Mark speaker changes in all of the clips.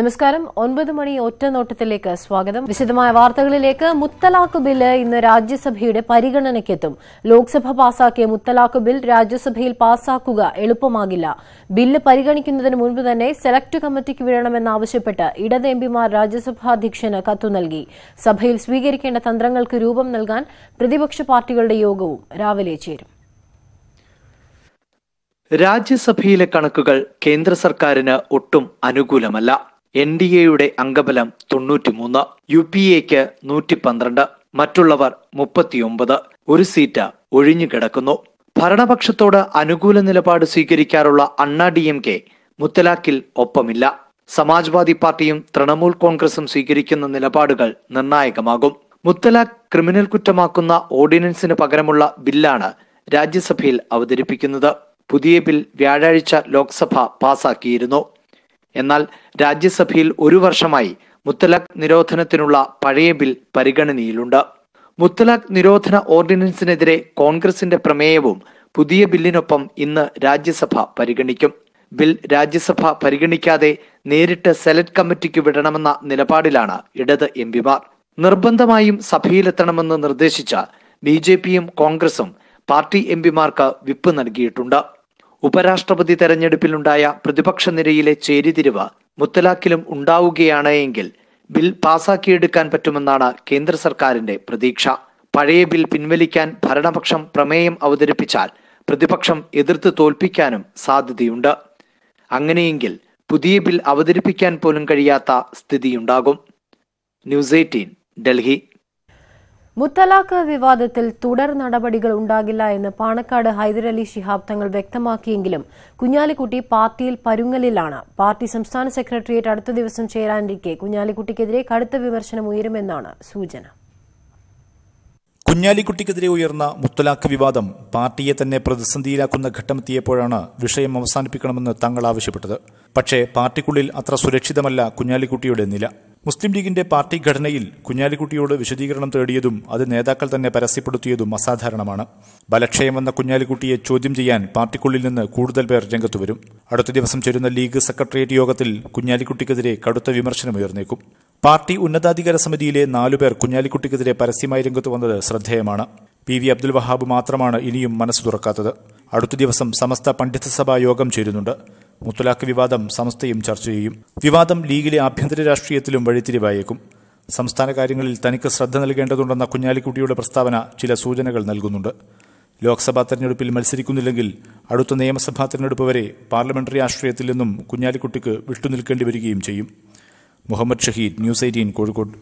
Speaker 1: നമസ്കാരം 9 മണി ഒറ്റനോട്ടത്തിലേക്ക് സ്വാഗതം. വിശദമായ വാർത്തകളിലേക്ക്. മുത്തലാഖ് ബില്ല് ഇന്ന് രാജ്യസഭയുടെ പരിഗണനയ്ക്കെത്തും. ലോക്സഭ പാസാക്കിയ മുത്തലാഖ് ബിൽ രാജ്യസഭയിൽ പാസാക്കുക എളുപ്പമാകില്ല. ബില്ല് പരിഗണിക്കുന്നതിന് മുൻപ് തന്നെ സെലക്ട് കമ്മിറ്റിക്ക് വിടണമെന്നാവശ്യപ്പെട്ട് ഇടത് എംപിമാർ രാജ്യസഭാധ്യക്ഷന് കത്തു നൽകി. സഭയിൽ സ്വീകരിക്കേണ്ട തന്ത്രങ്ങൾക്ക് രൂപം നൽകാൻ പ്രതിപക്ഷ പാർട്ടികളുടെ യോഗവും രാവിലെ ചേരും.
Speaker 2: രാജ്യസഭയിലെ കണക്കുകൾ കേന്ദ്ര സർക്കാരിന് ഒട്ടും അനുകൂലമല്ല. NDAയുടെ അംഗബലം 93, UPAക്ക് 112, മറ്റുള്ളവർ 39. ഒരു സീറ്റ് ഒഴിഞ്ഞുകിടക്കുന്നു. ഭരണപക്ഷത്തോട് അനുകൂല നിലപാട് സ്വീകരിക്കാറുള്ള അണ്ണാ DMK മുത്തലാഖിൽ ഒപ്പമില്ല. സമാജ്വാദി പാർട്ടിയും തൃണമൂൽ കോൺഗ്രസും സ്വീകരിക്കുന്ന നിലപാടുകൾ നിർണായകമാകും. മുത്തലാഖ് ക്രിമിനൽ കുറ്റമാക്കുന്ന ഓർഡിനൻസിന് പകരമുള്ള ബില്ലാണ് രാജ്യസഭയിൽ അവതരിപ്പിക്കുന്നത്. പുതിയ ബിൽ വ്യാഴാഴ്ച ലോക്സഭ പാസാക്കിയിരുന്നു. എന്നാൽ രാജ്യസഭയിൽ 1 വർഷമായി മുത്തലാഖ് നിരോധനത്തിനുള്ള പഴയ ബിൽ പരിഗണനയിലുണ്ട്. മുത്തലാഖ് നിരോധന ഓർഡിനൻസിനെതിരെ കോൺഗ്രസിന്റെ പ്രമേയവും പുതിയ ബില്ലിനൊപ്പം ഇന്ന് രാജ്യസഭ പരിഗണിക്കും. ബിൽ രാജ്യസഭ പരിഗണിക്കാതെ നേരിട്ട് സെലക്ട് കമ്മിറ്റിക്ക് വിടണമെന്ന നിലപാടിലാണ് ഇടത് എംപിമാർ. നിർബന്ധമായും സഭയിലെത്തണമെന്ന് നിർദ്ദേശിച്ച BJPയും കോൺഗ്രസും പാർട്ടി എംപിമാർക്ക് വിപ്പ് നൽകിയിട്ടുണ്ട്. ഉപരാഷ്ട്രപതി തെരഞ്ഞെടുപ്പിലുണ്ടായ പ്രതിപക്ഷ നിരയിലെ ചേരിതിരിവ് മുത്തലാഖിലും ഉണ്ടാവുകയാണ് എങ്കിൽ ബിൽ പാസാക്കിയെടുക്കാൻ പറ്റുമെന്നാണ് കേന്ദ്ര സർക്കാരിന്റെ പ്രതീക്ഷ. പഴയ ബിൽ പിൻവലിക്കാൻ ഭരണപക്ഷം പ്രമേയം അവതരിപ്പിച്ചാൽ പ്രതിപക്ഷം എതിർത്ത് തോൽപ്പിക്കാനും സാധ്യതയുണ്ട്. അങ്ങനെയെങ്കിൽ പുതിയ ബിൽ അവതരിപ്പിക്കാൻ പോലും കഴിയാത്ത സ്ഥിതിയുണ്ടാകും. ന്യൂസ് 18 ഡൽഹി.
Speaker 1: മുത്തലാഖ് വിവാദത്തിൽ തുടർ നടപടികൾ ഉണ്ടാകില്ല എന്ന് പാണക്കാട് ഹൈദരലി ശിഹാബ് തങ്ങൾ വ്യക്തമാക്കിയെങ്കിലും കുഞ്ഞാലിക്കുട്ടി പാർട്ടിയിൽ പരുങ്ങലിലാണ്. പാർട്ടി സംസ്ഥാന സെക്രട്ടേറിയറ്റ് അടുത്ത ദിവസം ചേരാനിരിക്കെ കുഞ്ഞാലിക്കുട്ടിക്കെതിരെ കടുത്ത വിമർശനം ഉയരുമെന്നാണ് സൂചന.
Speaker 3: കുഞ്ഞാലിക്കുട്ടിക്കെതിരെ ഉയർന്ന മുത്തലാഖ് വിവാദം പാർട്ടിയെ തന്നെ പ്രതിസന്ധിയിലാക്കുന്ന ഘട്ടമെത്തിയപ്പോഴാണ് വിഷയം അവസാനിപ്പിക്കണമെന്ന് തങ്ങൾ ആവശ്യപ്പെട്ടത്. പക്ഷേ പാർട്ടിക്കുള്ളിൽ അത്ര സുരക്ഷിതമല്ല കുഞ്ഞാലിക്കുട്ടിയുടെ നില. മുസ്ലിം ലീഗിന്റെ പാർട്ടി ഘടനയിൽ കുഞ്ഞാലിക്കുട്ടിയോട് വിശദീകരണം തേടിയതും അത് നേതാക്കൾ തന്നെ പരസ്യപ്പെടുത്തിയതും അസാധാരണമാണ്. ബലക്ഷയം വന്ന കുഞ്ഞാലിക്കുട്ടിയെ ചോദ്യം ചെയ്യാൻ പാർട്ടിക്കുള്ളിൽ നിന്ന് കൂടുതൽ പേർ രംഗത്തു വരും. അടുത്ത ദിവസം ചേരുന്ന ലീഗ് സെക്രട്ടേറിയറ്റ് യോഗത്തിൽ കുഞ്ഞാലിക്കുട്ടിക്കെതിരെ കടുത്ത വിമർശനമുയർന്നേക്കും. പാർട്ടി ഉന്നതാധികാര സമിതിയിലെ 4 പേർ കുഞ്ഞാലിക്കുട്ടിക്കെതിരെ പരസ്യമായി രംഗത്ത് വന്നത് ശ്രദ്ധേയമാണ്. PV അബ്ദുൽ വഹാബ് മാത്രമാണ് ഇനിയും മനസ്സ് തുറക്കാത്തത്. അടുത്ത ദിവസം സമസ്ത പണ്ഡിത സഭാ യോഗം ചേരുന്നുണ്ട്. മുത്തലാഖ് വിവാദം സമസ്തയും ചർച്ച ചെയ്യും. വിവാദം ലീഗിലെ ആഭ്യന്തര രാഷ്ട്രീയത്തിലും വഴിത്തിരിവായേക്കും. സംസ്ഥാന കാര്യങ്ങളിൽ തനിക്ക് ശ്രദ്ധ നൽകേണ്ടതുണ്ടെന്ന കുഞ്ഞാലിക്കുട്ടിയുടെ പ്രസ്താവന ചില സൂചനകൾ നൽകുന്നുണ്ട്. ലോക്സഭാ തെരഞ്ഞെടുപ്പിൽ മത്സരിക്കുന്നില്ലെങ്കിൽ അടുത്ത നിയമസഭാ തെരഞ്ഞെടുപ്പ് വരെ പാർലമെന്ററി രാഷ്ട്രീയത്തിൽ നിന്നും കുഞ്ഞാലിക്കുട്ടിക്ക് വിട്ടുനിൽക്കേണ്ടി വരികയും ചെയ്യും. മുഹമ്മദ് ഷഹീദ്, ന്യൂസ് 18 കോഴിക്കോട്.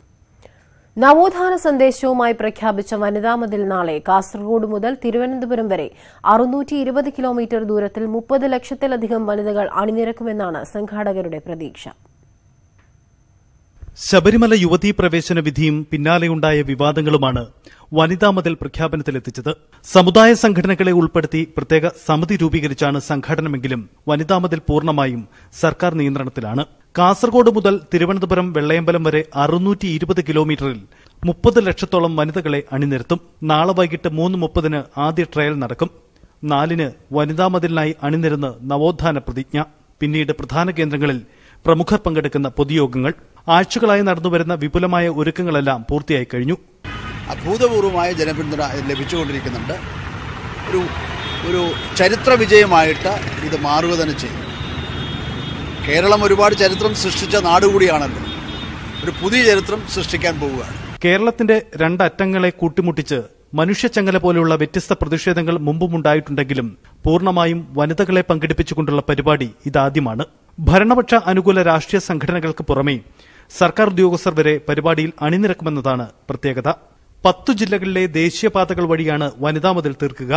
Speaker 1: നവോത്ഥാന സന്ദേശവുമായി പ്രഖ്യാപിച്ച വനിതാ മതിൽ നാളെ കാസർഗോഡ് മുതൽ തിരുവനന്തപുരം വരെ 620 കിലോമീറ്റർ ദൂരത്തിൽ 30 ലക്ഷത്തിലധികം വനിതകൾ അണിനിരക്കുമെന്നാണ് സംഘാടകരുടെ പ്രതീക്ഷ.
Speaker 4: ശബരിമല യുവതീ പ്രവേശന വിധിയും പിന്നാലെയുണ്ടായ വിവാദങ്ങളുമാണ് വനിതാ മതിൽ പ്രഖ്യാപനത്തിലെത്തിച്ചത്. സമുദായ സംഘടനകളെ ഉൾപ്പെടുത്തി പ്രത്യേക സമിതി രൂപീകരിച്ചാണ് സംഘാടനമെങ്കിലും വനിതാ മതിൽ പൂർണ്ണമായും സർക്കാർ നിയന്ത്രണത്തിലാണ്. കാസർഗോഡ് മുതൽ തിരുവനന്തപുരം വെള്ളയമ്പലം വരെ 620 കിലോമീറ്ററിൽ 30 ലക്ഷത്തോളം വനിതകളെ അണിനിരത്തും. നാളെ വൈകിട്ട് 3:30 ആദ്യ ട്രയൽ നടക്കും. 4 വനിതാ മതിലിനായി അണിനിരന്ന് നവോത്ഥാന പ്രതിജ്ഞ. പിന്നീട് പ്രധാന കേന്ദ്രങ്ങളിൽ പ്രമുഖർ പങ്കെടുക്കുന്ന പൊതുയോഗങ്ങൾ. ആഴ്ചകളായി നടന്നുവരുന്ന വിപുലമായ ഒരുക്കങ്ങളെല്ലാം പൂർത്തിയായി കഴിഞ്ഞു.
Speaker 5: അഭൂതപൂർവമായ ജനപിന്തുണ ലഭിച്ചുകൊണ്ടിരിക്കുന്നുണ്ട്. ഒരു ചരിത്ര വിജയമായിട്ട് ഇത് മാറുക തന്നെ ചെയ്യും. കേരളം ഒരുപാട് ചരിത്രം സൃഷ്ടിച്ച നാടുകൂടിയാണല്ലോ. ഒരു പുതിയ ചരിത്രം സൃഷ്ടിക്കാൻ പോവുകയാണ്.
Speaker 4: കേരളത്തിന്റെ 2 അറ്റങ്ങളെ കൂട്ടിമുട്ടിച്ച് മനുഷ്യച്ചങ്ങല പോലെയുള്ള വ്യത്യസ്ത പ്രതിഷേധങ്ങൾ മുമ്പുമുണ്ടായിട്ടുണ്ടെങ്കിലും പൂർണ്ണമായും വനിതകളെ പങ്കെടുപ്പിച്ചുകൊണ്ടുള്ള പരിപാടി ഇതാദ്യമാണ്. ഭരണപക്ഷ അനുകൂല രാഷ്ട്രീയ സംഘടനകൾക്ക് പുറമെ സർക്കാർ ഉദ്യോഗസ്ഥർ വരെ പരിപാടിയിൽ അണിനിരക്കുമെന്നതാണ് പ്രത്യേകത. 10 ജില്ലകളിലെ ദേശീയപാതകൾ വഴിയാണ് വനിതാ മതിൽ തീർക്കുക.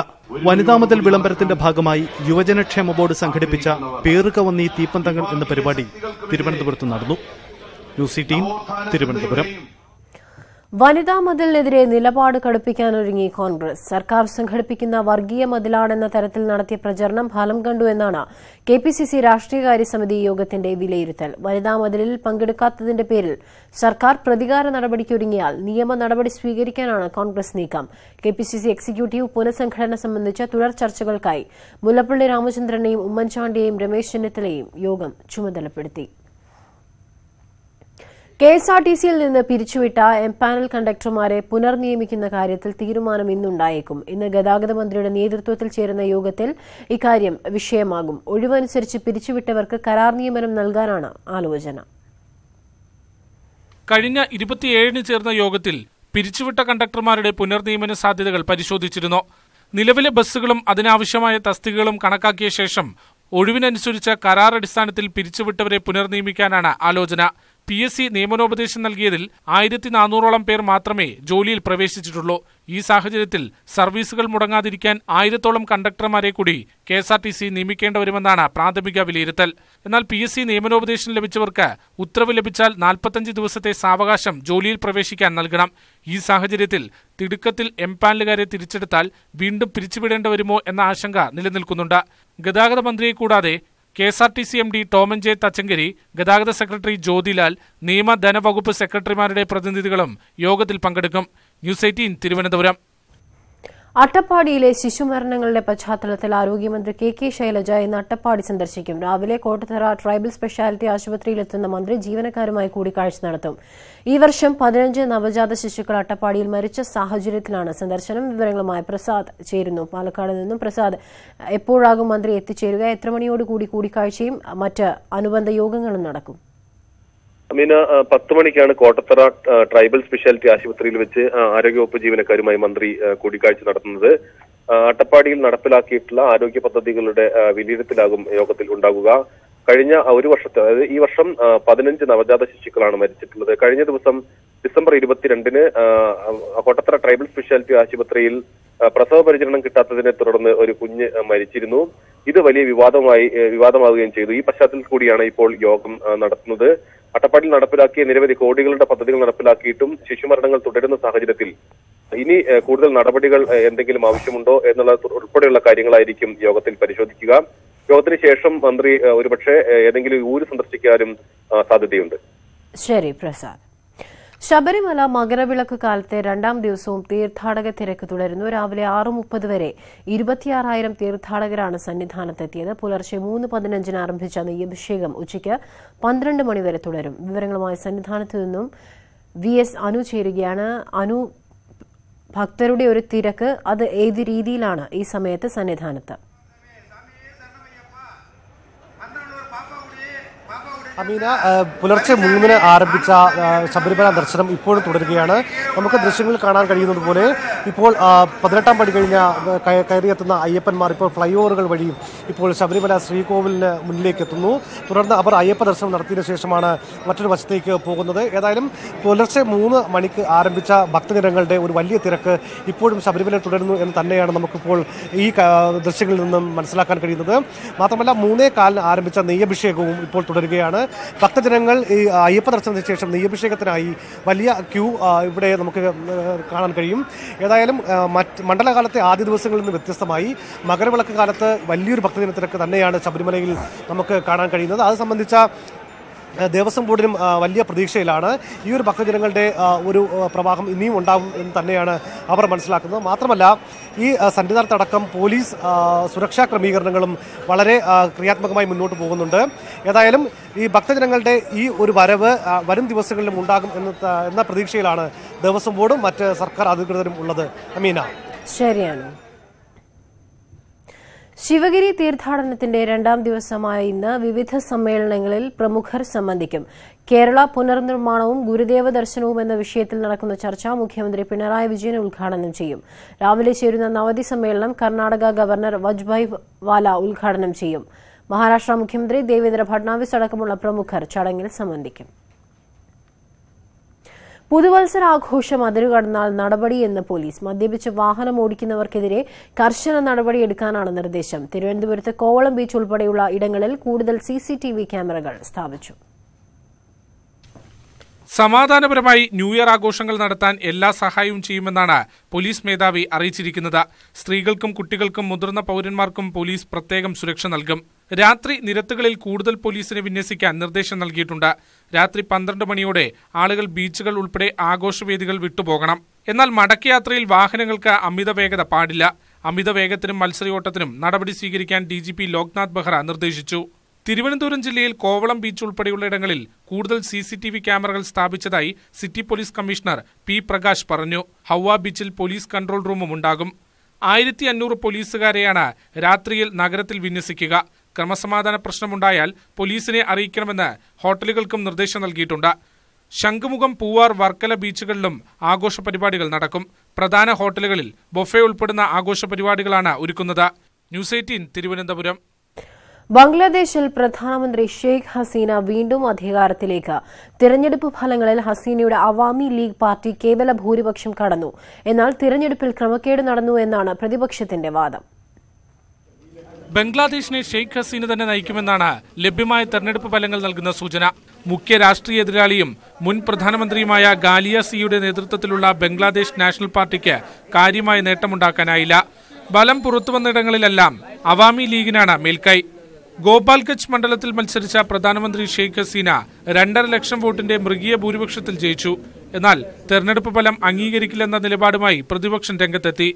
Speaker 4: വനിതാ മതിൽ വിളംബരത്തിന്റെ ഭാഗമായി യുവജനക്ഷേമ ബോർഡ് സംഘടിപ്പിച്ച പേറുക വന്നീ തീപ്പന്തങ്ങൾ എന്ന പരിപാടി തിരുവനന്തപുരത്ത് നടന്നു. ന്യൂസ് 18 തിരുവനന്തപുരം.
Speaker 1: വനിതാ മതിലിനെതിരെ നിലപാട് കടുപ്പിക്കാനൊരുങ്ങി കോൺഗ്രസ്. സർക്കാർ സംഘടിപ്പിക്കുന്ന വർഗീയ മതിലാണെന്ന തരത്തിൽ നടത്തിയ പ്രചരണം ഫലം കണ്ടു എന്നാണ് KPCC രാഷ്ട്രീയകാര്യ സമിതി യോഗത്തിന്റെ വിലയിരുത്തൽ. വനിതാ മതിലിൽ പങ്കെടുക്കാത്തതിന്റെ പേരിൽ സർക്കാർ പ്രതികാര നടപടിക്കൊരുങ്ങിയാൽ നിയമ നടപടി സ്വീകരിക്കാനാണ് കോൺഗ്രസ് നീക്കം. KPCC എക്സിക്യൂട്ടീവ് പുനഃസംഘടന സംബന്ധിച്ച തുടർ ചർച്ചകൾക്കായി മുല്ലപ്പള്ളി രാമചന്ദ്രനെയും ഉമ്മൻചാണ്ടിയെയും രമേശ് ചെന്നിത്തലയെയും യോഗം ചുമതലപ്പെടുത്തി. KSRTCയിൽ നിന്ന് പിരിച്ചുവിട്ട എംപാനൽ കണ്ടക്ടർമാരെ പുനർനിയമിക്കുന്ന കാര്യത്തിൽ തീരുമാനം ഇന്നുണ്ടായേക്കും. ഇന്ന് ഗതാഗത മന്ത്രിയുടെ നേതൃത്വത്തിൽ ചേരുന്ന യോഗത്തിൽ ഇക്കാര്യം വിഷയമാകും. ഒഴിവനുസരിച്ച് പിരിച്ചുവിട്ടവർക്ക് കരാർ നിയമനം നൽകാനാണ് ആലോചന.
Speaker 6: കഴിഞ്ഞ 27-ന് ചേർന്ന യോഗത്തിൽ പിരിച്ചുവിട്ട കണ്ടക്ടർമാരുടെ പുനർനിയമന സാധ്യതകൾ പരിശോധിച്ചിരുന്നു. നിലവിലെ ബസ്സുകളും അതിനാവശ്യമായ തസ്തികകളും കണക്കാക്കിയ ശേഷം ഒഴിവിനനുസരിച്ച് കരാർ അടിസ്ഥാനത്തിൽ പിരിച്ചുവിട്ടവരെ പുനർനിയമിക്കാനാണ് ആലോചന. PSC നിയമനോപദേശം നൽകിയതിൽ 1400ഓളം പേർ മാത്രമേ ജോലിയിൽ പ്രവേശിച്ചിട്ടുള്ളൂ. ഈ സാഹചര്യത്തിൽ സർവീസുകൾ മുടങ്ങാതിരിക്കാൻ 1000ഓളം കണ്ടക്ടർമാരെ കൂടി KSRTC നിയമിക്കേണ്ടിവരുമെന്നാണ് പ്രാഥമിക വിലയിരുത്തൽ. എന്നാൽ PSC നിയമനോപദേശം ലഭിച്ചവർക്ക് ഉത്തരവ് ലഭിച്ചാൽ 45 ദിവസത്തെ സാവകാശം ജോലിയിൽ പ്രവേശിക്കാൻ നൽകണം. ഈ സാഹചര്യത്തിൽ തിടുക്കത്തിൽ എംപാനലുകാരെ തിരിച്ചെടുത്താൽ വീണ്ടും പിരിച്ചുവിടേണ്ടിവരുമോ എന്ന ആശങ്ക നിലനിൽക്കുന്നുണ്ട്. ഗതാഗത മന്ത്രിയെ കൂടാതെ KSRTC MD ടോമൻ ജെ തച്ചങ്കരി, ഗതാഗത സെക്രട്ടറി ജ്യോതിലാൽ, നിയമ ധനവകുപ്പ് സെക്രട്ടറിമാരുടെ പ്രതിനിധികളും യോഗത്തിൽ പങ്കെടുക്കും. ന്യൂസ് 18 തിരുവനന്തപുരം.
Speaker 1: അട്ടപ്പാടിയിലെ ശിശുമരണങ്ങളുടെ പശ്ചാത്തലത്തിൽ ആരോഗ്യമന്ത്രി KK ശൈലജ ഇന്ന് അട്ടപ്പാടി സന്ദർശിക്കും. രാവിലെ കോട്ടത്തറ ട്രൈബൽ സ്പെഷ്യാലിറ്റി ആശുപത്രിയിലെത്തുന്ന മന്ത്രി ജീവനക്കാരുമായി കൂടിക്കാഴ്ച നടത്തും. ഈ വർഷം 15 നവജാത ശിശുക്കൾ അട്ടപ്പാടിയിൽ മരിച്ച സാഹചര്യത്തിലാണ് സന്ദർശനം. വിവരങ്ങളുമായി പ്രസാദ് ചേരുന്നു. പാലക്കാട് നിന്നും പ്രസാദ്, എപ്പോഴാകും മന്ത്രി എത്തിച്ചേരുക? എത്ര മണിയോടുകൂടി കൂടിക്കാഴ്ചയും മറ്റ് അനുബന്ധ യോഗങ്ങളും നടക്കും?
Speaker 7: 10 മണിക്കാണ് കോട്ടത്തറ ട്രൈബൽ സ്പെഷ്യാലിറ്റി ആശുപത്രിയിൽ വെച്ച് ആരോഗ്യവകുപ്പ് ജീവനക്കാരുമായി മന്ത്രി കൂടിക്കാഴ്ച നടത്തുന്നത്. അട്ടപ്പാടിയിൽ നടപ്പിലാക്കിയിട്ടുള്ള ആരോഗ്യ പദ്ധതികളുടെ വിലയിരുത്തലാകും യോഗത്തിൽ ഉണ്ടാകുക. കഴിഞ്ഞ ഒരു വർഷത്തെ, അതായത് ഈ വർഷം 15 നവജാത ശിശുക്കളാണ് മരിച്ചിട്ടുള്ളത്. കഴിഞ്ഞ ദിവസം ഡിസംബർ 22-ന് കോട്ടത്തറ ട്രൈബൽ സ്പെഷ്യാലിറ്റി ആശുപത്രിയിൽ പ്രസവ പരിചരണം കിട്ടാത്തതിനെ തുടർന്ന് ഒരു കുഞ്ഞ് മരിച്ചിരുന്നു. ഇത് വലിയ വിവാദമാവുകയും ചെയ്തു. ഈ പശ്ചാത്തലത്തിൽ കൂടിയാണ് ഇപ്പോൾ യോഗം നടത്തുന്നത്. അട്ടപ്പാടിയിൽ നടപ്പിലാക്കിയ നിരവധി കോടികളുടെ പദ്ധതികൾ നടപ്പിലാക്കിയിട്ടും ശിശുമരണങ്ങൾ തുടരുന്ന സാഹചര്യത്തിൽ ഇനി കൂടുതൽ നടപടികൾ എന്തെങ്കിലും ആവശ്യമുണ്ടോ എന്നുള്ള ഉൾപ്പെടെയുള്ള കാര്യങ്ങളായിരിക്കും യോഗത്തിൽ പരിശോധിക്കുക. യോഗത്തിന് ശേഷം മന്ത്രി ഒരുപക്ഷെ ഏതെങ്കിലും ഊര് സന്ദർശിക്കാനും സാധ്യതയുണ്ട്.
Speaker 1: ശരി പ്രസാദ്. ശബരിമല മകരവിളക്ക് കാലത്തെ 2ാം ദിവസവും തീർത്ഥാടക തിരക്ക് തുടരുന്നു. രാവിലെ 6:30 വരെ 26,000 തീർത്ഥാടകരാണ് സന്നിധാനത്തെത്തിയത്. പുലർച്ചെ 3:15 ആരംഭിച്ച നെയ്യഭിഷേകം ഉച്ചയ്ക്ക് 12 മണിവരെ തുടരും. വിവരങ്ങളുമായി സന്നിധാനത്തു നിന്നും VS അനു ചേരുകയാണ്. അനു, ഭക്തരുടെ ഒരു തിരക്ക് അത് ഏത് രീതിയിലാണ് ഈ സമയത്ത് സന്നിധാനത്ത്?
Speaker 8: അമീന, പുലർച്ചെ 3-ന് ആരംഭിച്ച ശബരിമല ദർശനം ഇപ്പോഴും തുടരുകയാണ്. നമുക്ക് ദൃശ്യങ്ങളിൽ കാണാൻ കഴിയുന്നത് പോലെ ഇപ്പോൾ 18ാം പടി കയറിയെത്തുന്ന അയ്യപ്പന്മാർ ഇപ്പോൾ ഫ്ലൈ ഓവറുകൾ വഴി ഇപ്പോൾ ശബരിമല ശ്രീകോവിലിന് മുന്നിലേക്ക് എത്തുന്നു. തുടർന്ന് അവർ അയ്യപ്പ ദർശനം നടത്തിയതിനു ശേഷമാണ് മറ്റൊരു വശത്തേക്ക് പോകുന്നത്. ഏതായാലും പുലർച്ചെ 3 മണിക്ക് ആരംഭിച്ച ഭക്തജനങ്ങളുടെ ഒരു വലിയ തിരക്ക് ഇപ്പോഴും ശബരിമല തുടരുന്നു എന്ന് തന്നെയാണ് നമുക്കിപ്പോൾ ഈ ദൃശ്യങ്ങളിൽ നിന്നും മനസ്സിലാക്കാൻ കഴിയുന്നത്. മാത്രമല്ല 3:15 ആരംഭിച്ച നെയ്യഭിഷേകവും ഇപ്പോൾ തുടരുകയാണ്. ഭക്തജനങ്ങൾ ഈ അയ്യപ്പ ദർശനത്തിന് ശേഷം നെയ്യഭിഷേകത്തിനായി വലിയ ക്യൂ ഇവിടെ നമുക്ക് കാണാൻ കഴിയും. ഏതായാലും മണ്ഡലകാലത്തെ ആദ്യ ദിവസങ്ങളിൽ നിന്ന് വ്യത്യസ്തമായി മകരവിളക്ക് കാലത്ത് വലിയൊരു ഭക്തജന തിരക്ക് തന്നെയാണ് ശബരിമലയിൽ നമുക്ക് കാണാൻ കഴിയുന്നത്. അത് സംബന്ധിച്ച ദേവസ്വം ബോർഡിനും വലിയ പ്രതീക്ഷയിലാണ്. ഈ ഒരു ഭക്തജനങ്ങളുടെ ഒരു പ്രവാഹം ഇനിയും ഉണ്ടാകും എന്ന് തന്നെയാണ് അവർ മനസ്സിലാക്കുന്നത്. മാത്രമല്ല ഈ സന്നിധാനത്തടക്കം പോലീസ് സുരക്ഷാ ക്രമീകരണങ്ങളും വളരെ ക്രിയാത്മകമായി മുന്നോട്ട് പോകുന്നുണ്ട്. ഏതായാലും ഈ ഭക്തജനങ്ങളുടെ ഈ ഒരു വരവ് വരും ദിവസങ്ങളിലും ഉണ്ടാകും എന്ന പ്രതീക്ഷയിലാണ് ദേവസ്വം ബോർഡും മറ്റ് സർക്കാർ അധികൃതരും ഉള്ളത്. അമീന,
Speaker 1: ശരിയാണ്. ശിവഗിരി തീർത്ഥാടനത്തിന്റെ 2ാം ദിവസമായ ഇന്ന് വിവിധ സമ്മേളനങ്ങളിൽ പ്രമുഖർ സംബന്ധിക്കും. കേരള പുനർനിർമ്മാണവും ഗുരുദേവ ദർശനവും എന്ന വിഷയത്തിൽ നടക്കുന്ന ചർച്ച മുഖ്യമന്ത്രി പിണറായി വിജയൻ ഉദ്ഘാടനം ചെയ്യും. രാവിലെ ചേരുന്ന നവതി സമ്മേളനം കർണാടക ഗവർണർ വജുഭായ് വാല ഉദ്ഘാടനം ചെയ്യും. മഹാരാഷ്ട്ര മുഖ്യമന്ത്രി ദേവേന്ദ്ര ഫഡ്നാവിസ് അടക്കമുള്ള പ്രമുഖർ ചടങ്ങിൽ സംബന്ധിക്കും. പുതുവത്സരാഘോഷം അതിരുകടന്നാൽ നടപടിയെന്ന് പോലീസ്. മദ്യപിച്ച് വാഹനം ഓടിക്കുന്നവർക്കെതിരെ കർശന നടപടിയെടുക്കാനാണ് നിർദ്ദേശം. തിരുവനന്തപുരത്ത് കോവളം ബീച്ച് ഉൾപ്പെടെയുള്ള ഇടങ്ങളിൽ കൂടുതൽ CCTV ക്യാമറകൾ സ്ഥാപിച്ചു.
Speaker 6: സമാധാനപരമായി ന്യൂ ഇയർ ആഘോഷങ്ങൾ നടത്താൻ എല്ലാ സഹായവും ചെയ്യുമെന്നാണ് പോലീസ് മേധാവി അറിയിച്ചിരിക്കുന്നത്. സ്ത്രീകൾക്കും കുട്ടികൾക്കും മുതിർന്ന പൌരന്മാർക്കും പോലീസ് പ്രത്യേകം സുരക്ഷ നൽകും. രാത്രി നിരത്തുകളിൽ കൂടുതൽ പോലീസിനെ വിന്യസിക്കാൻ നിർദ്ദേശം നൽകിയിട്ടുണ്ട്. രാത്രി 12 മണിയോടെ ആളുകൾ ബീച്ചുകൾ ഉൾപ്പെടെ ആഘോഷവേദികൾ വിട്ടുപോകണം. എന്നാൽ മടക്കയാത്രയിൽ വാഹനങ്ങൾക്ക് അമിത വേഗത പാടില്ല. അമിത വേഗത്തിനും മത്സരയോട്ടത്തിനും നടപടി സ്വീകരിക്കാൻ DGP ലോക്നാഥ് ബെഹ്റ നിർദ്ദേശിച്ചു. തിരുവനന്തപുരം ജില്ലയിൽ കോവളം ബീച്ച് ഉൾപ്പെടെയുള്ള ഇടങ്ങളിൽ കൂടുതൽ CCTV ക്യാമറകൾ സ്ഥാപിച്ചതായി city police commissioner P. Prakash പറഞ്ഞു. ഹൗവ ബീച്ചിൽ പോലീസ് കൺട്രോൾ റൂമും ഉണ്ടാകും. 1500 പോലീസുകാരെയാണ് രാത്രിയിൽ നഗരത്തിൽ വിന്യസിക്കുക. ക്രമസമാധാന പ്രശ്നമുണ്ടായാൽ പോലീസിനെ അറിയിക്കണമെന്ന് ഹോട്ടലുകൾക്കും നിർദ്ദേശം നൽകിയിട്ടുണ്ട്. ശംഖുമുഖം, പൂവാർ, വർക്കല ബീച്ചുകളിലും ആഘോഷ പരിപാടികൾ നടക്കും. പ്രധാന ഹോട്ടലുകളിൽ ബൊഫെ ഉൾപ്പെടുന്ന ആഘോഷ പരിപാടികളാണ് ഒരുക്കുന്നത്. ന്യൂസ് 18 തിരുവനന്തപുരം.
Speaker 1: ബംഗ്ലാദേശിൽ പ്രധാനമന്ത്രി ഷെയ്ഖ് ഹസീന വീണ്ടും അധികാരത്തിലേക്ക്. തിരഞ്ഞെടുപ്പ് ഫലങ്ങളിൽ ഹസീനയുടെ അവാമി ലീഗ് പാർട്ടി കേവല ഭൂരിപക്ഷം കടന്നു. എന്നാൽ തിരഞ്ഞെടുപ്പിൽ ക്രമക്കേട് നടന്നു എന്നാണ് പ്രതിപക്ഷത്തിന്റെ വാദം.
Speaker 6: ബംഗ്ലാദേശിനെ ഷെയ്ഖ് ഹസീന തന്നെ നയിക്കുമെന്നാണ് ലഭ്യമായ തെരഞ്ഞെടുപ്പ് ഫലങ്ങൾ നൽകുന്ന സൂചന. മുഖ്യ രാഷ്ട്രീയ എതിരാളിയും മുൻ പ്രധാനമന്ത്രിയുമായ ഗാലിയ സിയുടെ നേതൃത്വത്തിലുള്ള ബംഗ്ലാദേശ് നാഷണൽ പാർട്ടിക്ക് കാര്യമായ നേട്ടമുണ്ടാക്കാനായില്ല. ബലം പുറത്തുവന്നിടങ്ങളിലെല്ലാം അവാമി ലീഗിനാണ് മേൽക്കൈ. ഗോപാൽഗഞ്ച് മണ്ഡലത്തിൽ മത്സരിച്ച പ്രധാനമന്ത്രി ഷെയ്ഖ് ഹസീന 2.5 ലക്ഷം വോട്ടിന്റെ മൃഗീയ ഭൂരിപക്ഷത്തിൽ ജയിച്ചു. എന്നാൽ തെരഞ്ഞെടുപ്പ് ഫലം അംഗീകരിക്കില്ലെന്ന നിലപാടുമായി പ്രതിപക്ഷം രംഗത്തെത്തി.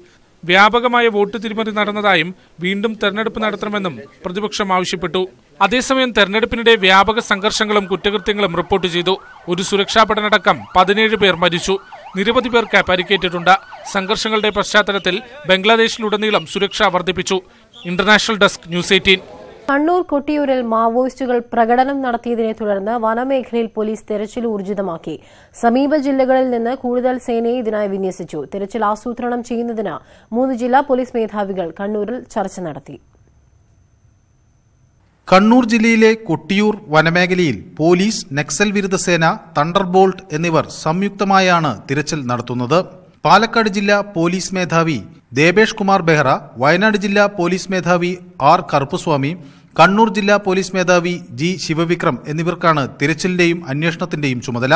Speaker 6: വ്യാപകമായ വോട്ട് തിരിമറി നടന്നതായും വീണ്ടും തെരഞ്ഞെടുപ്പ് നടത്തണമെന്നും പ്രതിപക്ഷം ആവശ്യപ്പെട്ടു. അതേസമയം തെരഞ്ഞെടുപ്പിനിടെ വ്യാപക സംഘർഷങ്ങളും കുറ്റകൃത്യങ്ങളും റിപ്പോർട്ട് ചെയ്തു. ഒരു സുരക്ഷാ ഭടനടക്കം 17 പേർ മരിച്ചു. നിരവധി പേർക്ക് പരിക്കേറ്റിട്ടുണ്ട്. സംഘർഷങ്ങളുടെ പശ്ചാത്തലത്തിൽ ബംഗ്ലാദേശിലുടനീളം സുരക്ഷ വർദ്ധിപ്പിച്ചു. International desk news 18.
Speaker 1: കണ്ണൂർ കൊട്ടിയൂരിൽ മാവോയിസ്റ്റുകൾ പ്രകടനം നടത്തിയതിനെ തുടർന്ന് വനമേഖലയിൽ പോലീസ് തെരച്ചിൽ ഊർജിതമാക്കി. സമീപ ജില്ലകളിൽ നിന്ന് കൂടുതൽ സേനയെ ഇതിനായി വിന്യസിച്ചു. തെരച്ചിൽ ആസൂത്രണം ചെയ്യുന്നതിന് 3 ജില്ലാ പോലീസ് മേധാവികൾ കണ്ണൂരിൽ ചർച്ച നടത്തി.
Speaker 9: കണ്ണൂർ ജില്ലയിലെ കൊട്ടിയൂർ വനമേഖലയിൽ പോലീസ്, നക്സൽ വിരുദ്ധ സേന, തണ്ടർബോൾട്ട് എന്നിവർ സംയുക്തമായാണ് തിരച്ചിൽ നടത്തുന്നത്. പാലക്കാട് ജില്ലാ പോലീസ് മേധാവി ദേബേഷ് കുമാർ ബെഹ്റ, വയനാട് ജില്ലാ പോലീസ് മേധാവി R. കറുപ്പുസ്വാമി, കണ്ണൂർ ജില്ലാ പോലീസ് മേധാവി G. ശിവവിക്രം എന്നിവർക്കാണ് തിരച്ചിലിന്റെയും അന്വേഷണത്തിന്റെയും ചുമതല.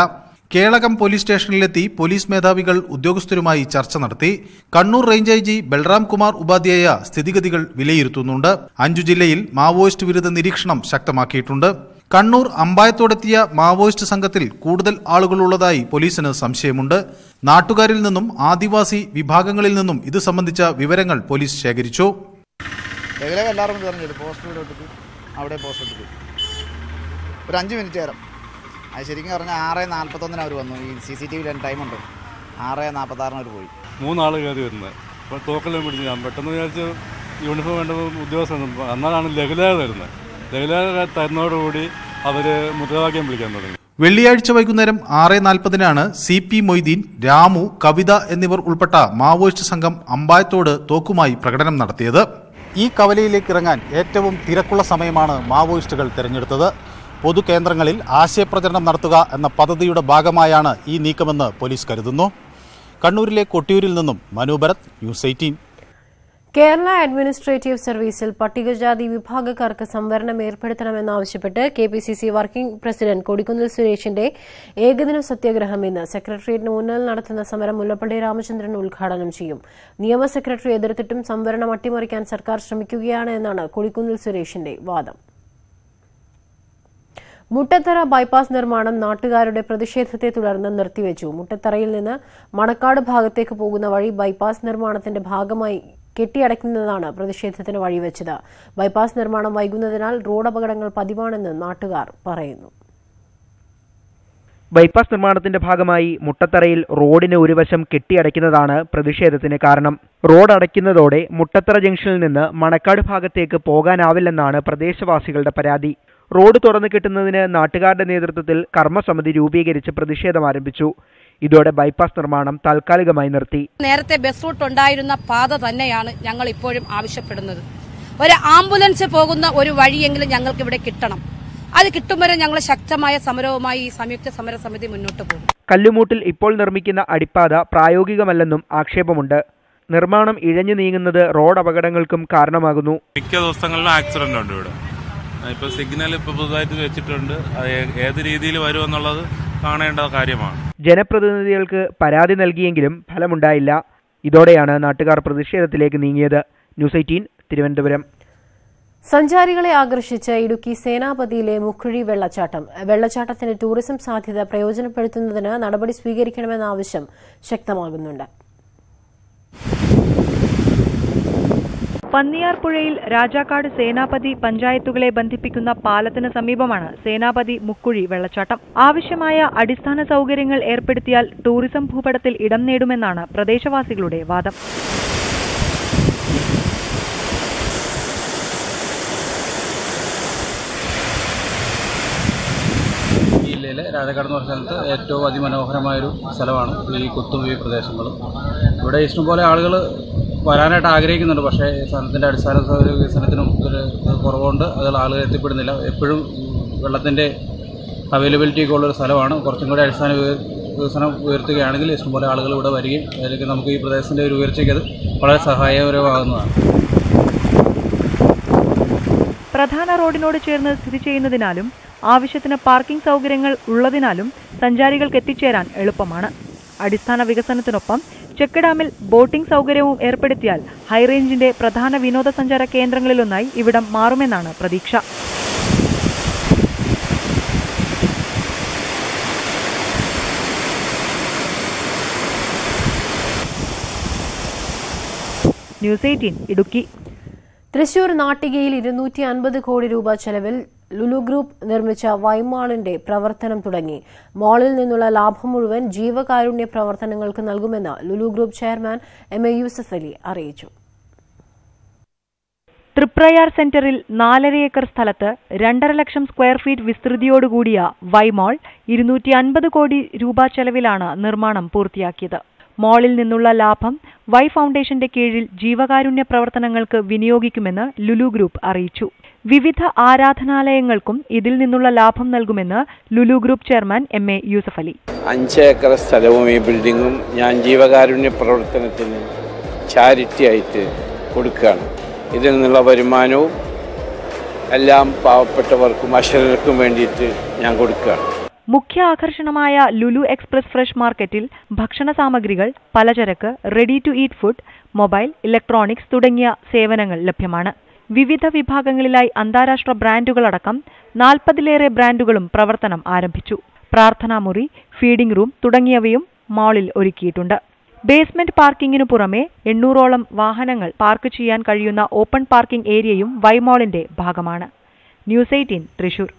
Speaker 9: കേളകം പോലീസ് സ്റ്റേഷനിലെത്തി പോലീസ് മേധാവികൾ ഉദ്യോഗസ്ഥരുമായി ചർച്ച നടത്തി. കണ്ണൂർ റേഞ്ച് IG ബൽറാം കുമാർ ഉപാധ്യായ സ്ഥിതിഗതികൾ വിലയിരുത്തുന്നുണ്ട്. 5 ജില്ലയിൽ മാവോയിസ്റ്റ് വിരുദ്ധ നിരീക്ഷണം ശക്തമാക്കിയിട്ടുണ്ട്. കണ്ണൂർ അമ്പായത്തോടെത്തിയ മാവോയിസ്റ്റ് സംഘത്തിൽ കൂടുതൽ ആളുകളുള്ളതായി പോലീസിന് സംശയമുണ്ട്. നാട്ടുകാരിൽ നിന്നും ആദിവാസി വിഭാഗങ്ങളിൽ നിന്നും ഇത് സംബന്ധിച്ച വിവരങ്ങൾ പോലീസ് ശേഖരിച്ചു.
Speaker 5: എല്ലാവർക്കും തെരഞ്ഞെടുപ്പ് പോസ്റ്റ് അവിടെ പോസ്റ്റ് എടുത്തു ഒരു 5 മിനിറ്റ് നേരം. അത് ശരിക്കും പറഞ്ഞാൽ 6:41 അവർ വന്നു. ഈ CCTV ടൈമുണ്ട്. 6:46 അവർ പോയി. 3 ആൾ കയറി വരുന്നത്. അപ്പോൾ തോക്കെല്ലാം പിടിച്ച് ഞാൻ പെട്ടെന്ന് വിചാരിച്ച് യൂണിഫോം വേണ്ട ഉദ്യോഗസ്ഥൻ. എന്നാലാണ് ലഘുലേഖ തരുന്നത്. ലഘുലേഖ തരുന്നതോടുകൂടി അവർ മുദ്രാവാക്യം വിളിക്കാൻ തുടങ്ങി.
Speaker 9: വെള്ളിയാഴ്ച വൈകുന്നേരം 6:40 CP മൊയ്തീൻ, രാമു, കവിത എന്നിവർ ഉൾപ്പെട്ട മാവോയിസ്റ്റ് സംഘം അമ്പായത്തോട് തോക്കുമായി പ്രകടനം നടത്തിയത്. ഈ കവലയിലേക്ക് ഇറങ്ങാൻ ഏറ്റവും തിരക്കുള്ള സമയമാണ് മാവോയിസ്റ്റുകൾ തിരഞ്ഞെടുത്തത്. പൊതുകേന്ദ്രങ്ങളിൽ ആശയപ്രചരണം നടത്തുക എന്ന പദ്ധതിയുടെ ഭാഗമായാണ് ഈ നീക്കമെന്ന് പോലീസ് കരുതുന്നു. കണ്ണൂരിലെ കൊട്ടിയൂരിൽ നിന്നും മനു ഭരത്, ന്യൂസ് 18.
Speaker 1: കേരള അഡ്മിനിസ്ട്രേറ്റീവ് സർവീസിൽ പട്ടികജാതി വിഭാഗക്കാർക്ക് സംവരണം ഏർപ്പെടുത്തണമെന്നാവശ്യപ്പെട്ട് KPCC വർക്കിംഗ് പ്രസിഡന്റ് കൊടിക്കുന്നിൽ സുരേഷിന്റെ ഏകദിന സത്യാഗ്രഹം ഇന്ന് സെക്രട്ടേറിയറ്റിന് മുന്നിൽ നടത്തുന്ന സമരം മുല്ലപ്പള്ളി രാമചന്ദ്രൻ ഉദ്ഘാടനം ചെയ്യും. നിയമ സെക്രട്ടറി എതിർത്തിട്ടും സംവരണം അട്ടിമറിക്കാൻ സർക്കാർ ശ്രമിക്കുകയാണ് എന്നാണ് കൊടിക്കുന്നിൽ സുരേഷിന്റെ വാദം. മുട്ടത്തറ ബൈപ്പാസ് നിർമ്മാണം നാട്ടുകാരുടെ പ്രതിഷേധത്തെ തുടർന്ന് നിർത്തിവെച്ചു. മുട്ടത്തറയിൽ നിന്ന് മണക്കാട് ഭാഗത്തേക്ക് പോകുന്ന വഴി ബൈപ്പാസ് നിർമ്മാണത്തിന്റെ ഭാഗമായി കെട്ടിയടയ്ക്കുന്നതാണ് പ്രതിഷേധത്തിന് വഴിവെച്ചത്. ബൈപ്പാസ് നിർമ്മാണം വൈകുന്നതിനാൽ റോഡ് അപകടങ്ങൾ പതിവാണെന്ന് നാട്ടുകാർ പറയുന്നു.
Speaker 10: ബൈപ്പാസ് നിർമ്മാണത്തിന്റെ ഭാഗമായി മുട്ടത്തറയിൽ റോഡിന് ഒരു വശം കെട്ടിയടയ്ക്കുന്നതാണ് പ്രതിഷേധത്തിന് കാരണം. റോഡ് അടയ്ക്കുന്നതോടെ മുട്ടത്തറ ജംഗ്ഷനിൽ നിന്ന് മണക്കാട് ഭാഗത്തേക്ക് പോകാനാവില്ലെന്നാണ് പ്രദേശവാസികളുടെ പരാതി. റോഡ് തുറന്നു കിട്ടുന്നതിന് നാട്ടുകാരുടെ നേതൃത്വത്തിൽ കർമ്മസമിതി രൂപീകരിച്ച് പ്രതിഷേധം ആരംഭിച്ചു. ഇതോടെ ബൈപ്പാസ് നിർമ്മാണം താൽക്കാലികമായി നിർത്തി.
Speaker 11: നേരത്തെ ബസ് റൂട്ട് ഉണ്ടായിരുന്ന പാത തന്നെയാണ് ഞങ്ങൾ ഇപ്പോഴും ആവശ്യപ്പെടുന്നത്. ഒരു ആംബുലൻസ് പോകുന്ന ഒരു വഴിയെങ്കിലും ഞങ്ങൾക്ക് ഇവിടെ കിട്ടണം. അത് കിട്ടും വരെ ഞങ്ങൾ ശക്തമായ സമരവുമായി ഈ സംയുക്ത സമര സമിതി മുന്നോട്ട് പോകും.
Speaker 10: കല്ലുമൂട്ടിൽ ഇപ്പോൾ നിർമ്മിക്കുന്ന അടിപ്പാത പ്രായോഗികമല്ലെന്നും ആക്ഷേപമുണ്ട്. നിർമ്മാണം ഇഴഞ്ഞു നീങ്ങുന്നത് റോഡ് അപകടങ്ങൾക്കും കാരണമാകുന്നു.
Speaker 12: മിക്ക ദിവസങ്ങളിലും ആക്സിഡന്റ് ഉണ്ട് ഇവിടെ. ഇപ്പോൾ സിഗ്നൽ ഇപ്പോൾ പുതുതായിട്ട് വെച്ചിട്ടുണ്ട്. അത് ഏത് രീതിയിൽ വരുമെന്നുള്ളത് കാണേണ്ട കാര്യമാണ്.
Speaker 10: ജനപ്രതിനിധികൾക്ക് പരാതി നൽകിയെങ്കിലും ഫലമുണ്ടായില്ല. ഇതോടെയാണ് നാട്ടുകാർ പ്രതിഷേധത്തിലേക്ക് നീങ്ങിയത്. ന്യൂസ് 18 തിരുവനന്തപുരം.
Speaker 1: സഞ്ചാരികളെ ആകർഷിച്ച് ഇടുക്കി സേനാപതിയിലെ മുക്കുഴി വെള്ളച്ചാട്ടം. വെള്ളച്ചാട്ടത്തിന്റെ ടൂറിസം സാധ്യത പ്രയോജനപ്പെടുത്തുന്നതിന് നടപടി സ്വീകരിക്കണമെന്ന ആവശ്യം ശക്തമാകുന്നുണ്ട്.
Speaker 13: പന്നിയാർപ്പുഴയിൽ രാജാക്കാട് സേനാപതി പഞ്ചായത്തുകളെ ബന്ധിപ്പിക്കുന്ന പാലത്തിന് സമീപമാണ് സേനാപതി മുക്കുഴി വെള്ളച്ചാട്ടം. ആവശ്യമായ അടിസ്ഥാന സൗകര്യങ്ങൾ ഏർപ്പെടുത്തിയാൽ ടൂറിസം ഭൂപടത്തിൽ ഇടം നേടുമെന്നാണ് പ്രദേശവാസികളുടെ വാദം.
Speaker 14: ജില്ലയിലെ രാജാക്കാട് എന്ന് പറഞ്ഞ സ്ഥലത്ത് ഏറ്റവും അതിമനോഹരമായൊരു സ്ഥലമാണ് ഈ കുത്തും പ്രദേശങ്ങളും. ഇവിടെ ഇഷ്ടംപോലെ ആളുകൾ വരാനായിട്ട് ആഗ്രഹിക്കുന്നുണ്ട്. പക്ഷേ സ്ഥലത്തിൻ്റെ അടിസ്ഥാന സൗകര്യ വികസനത്തിനും ഒരു കുറവുണ്ട്. അതിൽ ആളുകൾ എത്തിപ്പെടുന്നില്ല. എപ്പോഴും വെള്ളത്തിൻ്റെ അവൈലബിലിറ്റി ഒക്കെ ഉള്ളൊരു സ്ഥലമാണ്. കുറച്ചും കൂടി അടിസ്ഥാന വികസനം ഉയർത്തുകയാണെങ്കിൽ ഇഷ്ടംപോലെ ആളുകൾ ഇവിടെ വരികയും അതിലേക്ക് നമുക്ക് ഈ പ്രദേശത്തിൻ്റെ ഒരു ഉയർച്ചയ്ക്ക് അത് വളരെ സഹായകരമാകുന്നതാണ്.
Speaker 13: പ്രധാന റോഡിനോട് ചേർന്ന് സ്ഥിതി ചെയ്യുന്നതിനാലും ആവശ്യത്തിന് പാർക്കിംഗ് സൗകര്യങ്ങൾ ഉള്ളതിനാലും സഞ്ചാരികൾക്ക് എത്തിച്ചേരാൻ എളുപ്പമാണ്. അടിസ്ഥാന വികസനത്തിനൊപ്പം ചെക്ക് ഡാമിൽ ബോട്ടിംഗ് സൗകര്യവും ഏർപ്പെടുത്തിയാൽ ഹൈറേഞ്ചിന്റെ പ്രധാന വിനോദസഞ്ചാര കേന്ദ്രങ്ങളിലൊന്നായി ഇവിടം മാറുമെന്നാണ് പ്രതീക്ഷ. ന്യൂസ് 18 ഇടുക്കി.
Speaker 1: തൃശൂർ നാട്ടികയിൽ 250 കോടി രൂപ ചെലവിൽ ലുലു ഗ്രൂപ്പ് നിർമ്മിച്ച വൈമാളിന്റെ പ്രവർത്തനം തുടങ്ങി. മാളിൽ നിന്നുള്ള ലാഭം മുഴുവൻ ജീവകാരുണ്യ പ്രവർത്തനങ്ങൾക്ക് നൽകുമെന്ന് Lulu group chairman M A. Yusuff Ali അറിയിച്ചു.
Speaker 13: തൃപ്രയാർ സെന്ററിൽ 4.5 ഏക്കർ സ്ഥലത്ത് 2.5 ലക്ഷം സ്ക്വയർ ഫീറ്റ് വിസ്തൃതിയോടുകൂടിയ വൈമാൾ 250 കോടി രൂപ ചെലവിലാണ് നിർമ്മാണം പൂർത്തിയാക്കിയത്. മാളിൽ നിന്നുള്ള ലാഭം വൈ ഫൗണ്ടേഷന്റെ കീഴിൽ ജീവകാരുണ്യ പ്രവർത്തനങ്ങൾക്ക് വിനിയോഗിക്കുമെന്ന് ലുലു ഗ്രൂപ്പ് അറിയിച്ചു. വിവിധ ആരാധനാലയങ്ങൾക്കും ഇതിൽ നിന്നുള്ള ലാഭം നൽകുമെന്ന് Lulu group chairman M A. Yusuff Ali.
Speaker 15: 5 acre സ്ഥലവും ഈ ബിൽഡിങ്ങും ഞാൻ ജീവകാരുണ്യ പ്രവർത്തനത്തിന് ചാരിറ്റി ആയിട്ട് കൊടുക്കുകയാണ്. ഇതിൽ നിന്നുള്ള വരുമാനവും എല്ലാം പാവപ്പെട്ടവർക്കും അക്ഷരർക്കും വേണ്ടിയിട്ട് ഞാൻ കൊടുക്കുകയാണ്.
Speaker 13: മുഖ്യ ആകർഷണമായ ലുലു എക്സ്പ്രസ് ഫ്രഷ് മാർക്കറ്റിൽ ഭക്ഷണ സാമഗ്രികൾ, പലചരക്ക്, ready to eat food, mobile, electronics തുടങ്ങിയ സേവനങ്ങൾ ലഭ്യമാണ്. വിവിധ വിഭാഗങ്ങളിലായി അന്താരാഷ്ട്ര ബ്രാൻഡുകളടക്കം 40-ലേറെ ബ്രാൻഡുകളും പ്രവർത്തനം ആരംഭിച്ചു. പ്രാർത്ഥനാമുറി, ഫീഡിംഗ് റൂം തുടങ്ങിയവയും മാളിൽ ഒരുക്കിയിട്ടുണ്ട്. ബേസ്മെന്റ് പാർക്കിംഗിനു പുറമെ 800ഓളം വാഹനങ്ങൾ പാർക്ക് ചെയ്യാൻ കഴിയുന്ന ഓപ്പൺ പാർക്കിംഗ് ഏരിയയും വൈമാളിന്റെ ഭാഗമാണ്. ന്യൂസ് 18 തൃശൂർ.